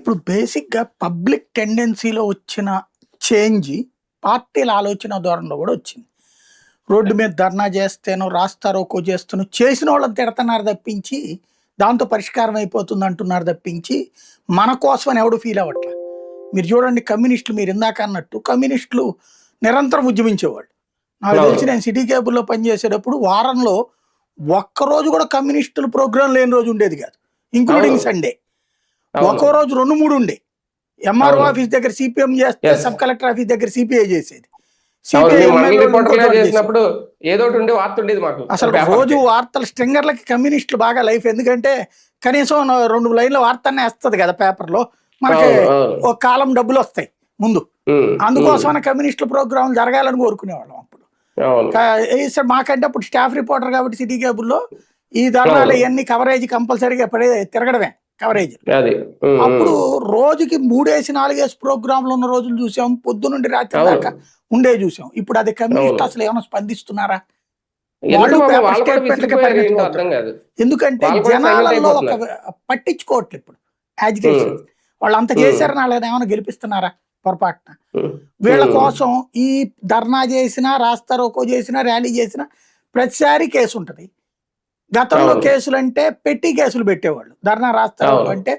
ఇప్పుడు బేసిక్‌గా పబ్లిక్ టెండెన్సీలో వచ్చిన చేంజ్ పార్టీల ఆలోచన ధోరణిలో కూడా వచ్చింది. రోడ్డు మీద ధర్నా చేస్తేనో, రాస్తారోకో చేస్తేనో చేసినోళ్ళని తిడతన్నారు తప్పించి, దాంతో పరిష్కారం అయిపోతుంది అంటున్నారు తప్పించి, మన కోసమని ఎవడు ఫీల్ అవ్వట్ల. మీరు చూడండి కమ్యూనిస్టులు మీరు ఇందాక అన్నట్టు కమ్యూనిస్టులు నిరంతరం ఉద్యమించేవాళ్ళు. నాకు తెలిసి నేను సిటీ కేబుల్‌లో పనిచేసేటప్పుడు వారంలో ఒక్కరోజు కూడా కమ్యూనిస్టుల ప్రోగ్రామ్ లేని రోజు ఉండేది కాదు. Including Sunday. ఒక్కో రోజు 2, 3 ఉండే. ఎంఆర్ఓ ఆఫీస్ దగ్గర సిపిఎం చేస్తే సబ్ కలెక్టర్ ఆఫీస్ దగ్గర సిపిఐ చేసేది. అసలు రోజు వార్తల స్ట్రింగర్లకి కమ్యూనిస్టులు బాగా లైఫ్. ఎందుకంటే కనీసం 2 లైన్ల వార్తనే వేస్తుంది కదా పేపర్లో. మనకి ఒక కాలం డబ్బులు వస్తాయి ముందు. అందుకోసమని కమ్యూనిస్టుల ప్రోగ్రాం జరగాలని కోరుకునేవాళ్ళం అప్పుడు. మాకంటే అప్పుడు స్టాఫ్ రిపోర్టర్ కాబట్టి సిటీ కేబుల్లో ఈ ధర్నాలు ఇవన్నీ కవరేజ్ కంపల్సరీగా తిరగడమే కవరేజ్. అప్పుడు రోజుకి 3-4 ప్రోగ్రాంలు ఉన్న రోజులు చూసాం. పొద్దు నుండి రాత్రి దాకా ఉండే చూసాం. ఇప్పుడు అది కమ్యూనిస్ట్ అసలు ఏమైనా స్పందిస్తున్నారా? వాళ్ళు స్టేట్మెంట్లకి పరిమితం అవుతారు. ఎందుకంటే జనాలలో ఒక పట్టించుకోవట్లేదు ఇప్పుడు యాజిటేషన్. వాళ్ళు అంత చేశారని వాళ్ళని ఏమైనా గెలిపిస్తున్నారా పొరపాటున? వీళ్ళ కోసం ఈ ధర్నా చేసినా, రాస్తారోకో చేసినా, ర్యాలీ చేసినా ప్రతిసారి కేసు ఉంటుంది. గతంలో కేసులు అంటే పెట్టి కేసులు పెట్టేవాళ్ళు. ధర్నా రాస్తారోకో అంటే